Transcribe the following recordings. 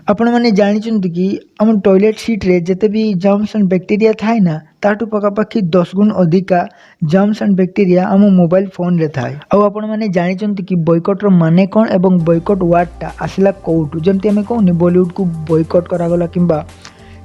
आपण मैंने जानी कि आम टॉयलेट सीट रे जिते भी जर्म्स एंड बैक्टीरिया थाए ना ताठू पखापाखि 10 गुण अधिका जर्म्स एंड बैक्टीरिया आम मोबाइल फोन रे थाए। आपण मैंने जानी कि बॉयकॉट रो माने कौन एवं बॉयकॉट वर्डटा आसला कोठू जमती आम कहूनी बॉलीवुड को बॉयकॉट करागला किंबा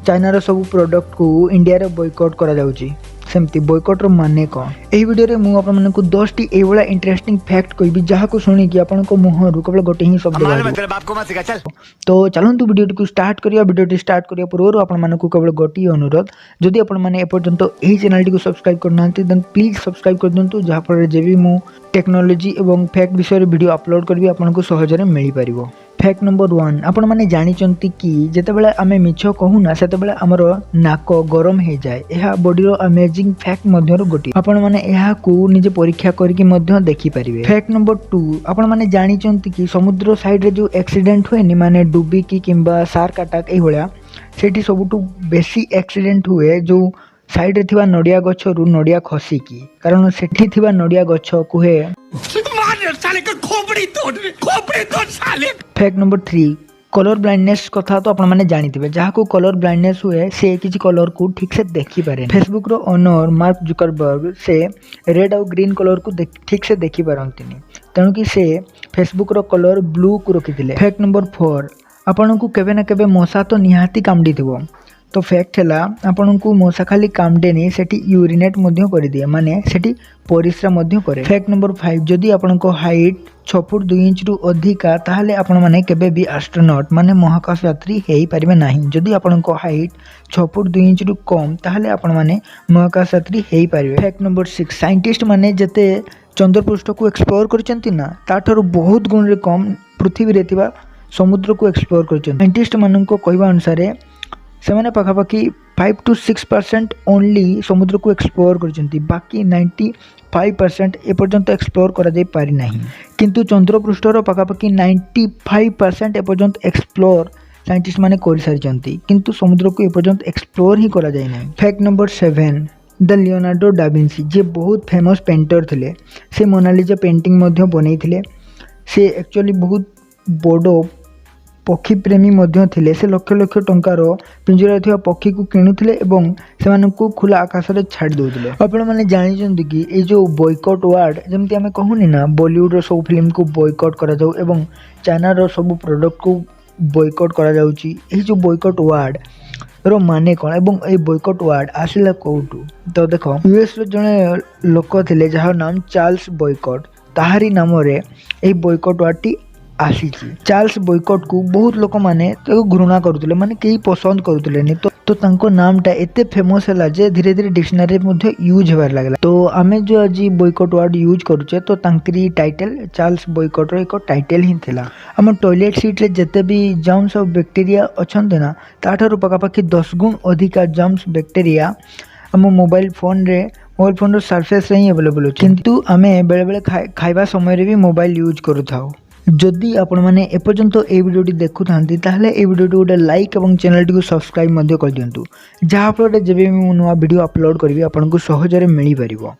चाइना रो सब प्रोडक्ट को इंडिया रे बॉयकॉट करा जाउची सेमती बॉयकॉट रो माने कौन। एही वीडियो रे मु आपन मानकु 10 टी एवला इंटरेस्टिंग फैक्ट कहबी जहा को सुनी कि आपन को मुह रु केवल गोटे ही शब्द बाहर। तो चलंतु वीडियो को स्टार्ट करिया। वीडियो स्टार्ट करिया पूर्व आपन मानकु केवल गोटे अनुरोध, जदि आपन माने एपर्यंत एही चैनल को सब्सक्राइब करनांती देन प्लीज सब्सक्राइब कर दियंतु जहा पर जेबी मु टेक्नोलॉजी एवं फैक्ट विषय वीडियो अपलोड करबी आपन को सहजरे मिली परिबो। फैक्ट नंबर 1 आपण माने जानिचंती कि जेते बेले आमे मिछ कहूना सेते बेले हमर नाक गरम हे जाए। एहा बॉडी रो अमेजिंग फैक्ट मध्यरो गोटी। आपण माने एहा को निजे परीक्षा करके मध्य देखि परिबे। फैक्ट नंबर 2 आपण माने जानिचंती कि समुद्र साइड रे जो एक्सीडेंट हुए नि माने डुबी की किंबा शार्क अटैक एही होया सेठी सबुटु बेसी एक्सीडेंट हुए जो साइड रे थिबा नडिया गछ रु नडिया खसी की, कारण सेठी थिबा नडिया गछ कुहे फैक्ट नंबर 3 कलर ब्लाइंडनेस कथा तो आपण माने जानिथिबे। जहा को कलर ब्लाइंडनेस हुए से किछि कलर को ठीक से देखि पारे। फेसबुक रो ओनर मार्क जुकरबर्ग से रेड और ग्रीन कलर को ठीक से देखि पारंतिनी, तेणु कि से फेसबुक रो कलर ब्लू को रखिथिले। फैक्ट नंबर 4 आपण को केबे ना केबे मशा तो निहाती कामडी थिबो। तो फैक्ट है आपन को मशा खाली कामडेनी सेठी यूरिनेट मध्य कर दिए माने सेठी परिश्रा मध्य करे। फैक्ट नंबर 5 जदि आपन को हाइट 6 फुट 2 इंच रु अधिका ताहले आपन माने केबे भी एस्ट्रोनॉट माने महाकाश यात्री हेई परिबे नाही। जदि आपन को हाइट 6 फुट 2 इंच रु कम ताहले आपन माने महाकाश यात्री हेई परिबे। फैक्ट नंबर 6 साइंटिस्ट माने जते चंद्रपृष्ठ को एक्सप्लोर करचंती ना ताठरो बहुत गुण रे कम पृथ्वी रे थिबा समुद्र को एक्सप्लोर करचंती। साइंटिस्ट मानन को कहबा अनुसार से मैंने पखापाखि 5 to 6% ओनली समुद्र को एक्सप्लोर करचंती, बाकी 95% एपर्यंत एक्सप्लोर करा जाई पारि नाही। किंतु चंद्रपृष्ठर पखापाखि 95% एपर्यंत एक्सप्लोर साइंटिस्ट माने कर सारिचंती, किंतु समुद्र को एपर्यंत एक्सप्लोर ही करा जाई नाही। Fact number 7 the Leonardo da Vinci जे बहुत फेमस पेंटर थिले से मोनालिसा पेंटिंग मध्य बनैथिले। से एक्चुअली बहुत बड़ो पक्षी प्रेमी मध्य थिले। से लक्ष लक्ष टंकार पिंजरा थिबा पक्षी को किणुथिले एवं सेमानकु खुला आकाश रे छाड़ दउथिले। आपण माने जानिचंदी कि ए जो बॉयकॉट वर्ड जेमति हमें कहूनी ना बॉलीवुड रो सब फिल्म को बॉयकॉट करा जाऊ एवं चाइना रो सब प्रोडक्ट को बॉयकॉट करा जाउची। ए जो बॉयकॉट वर्ड रो माने कोन एवं ए बॉयकॉट वर्ड आसिला कोठू। तो देखो यूएस रो जने लोक थिले जहार नाम चार्ल्स बॉयकॉट, ताहारी नाम रे ए बॉयकॉट वर्ड आसीची। चार्ल्स बॉयकॉट को बहुत लोक माने तो घृणा करुले माने केही पसंद करुले तो तांको नामटा एते फेमस हैला जे धीरे धीरे डिक्शनरी मध्ये यूज होबार लागला। तो आमे जो आज बॉयकॉट वर्ड यूज करूचे तो तांकरी टाइटल चार्ल्स बॉयकॉट रो एको टाइटल ही थिला। हम टॉयलेट सीट रे जते भी जर्म्स और बैक्टीरिया अछन्ते ना ताठारु पकापाखि 10 गुण अधिका जर्म्स बैक्टीरिया हम मोबाइल फोन रो सरफेस रे ही अवेलेबल अछि, किंतु आमे बेले बेले खाइबा समय रे भी मोबाइल यूज करू थाओ। जदि आपण माने एपर्यंत ए वीडियोटी देखु थांती ताहले ए वीडियोटी गोटे लाइक एवं चैनल टी को सब्सक्राइब मध्य कर दियंतु, जहा फल जेबे मु नवा वीडियो अपलोड करबी आपन को सहजरे मिली परिबो।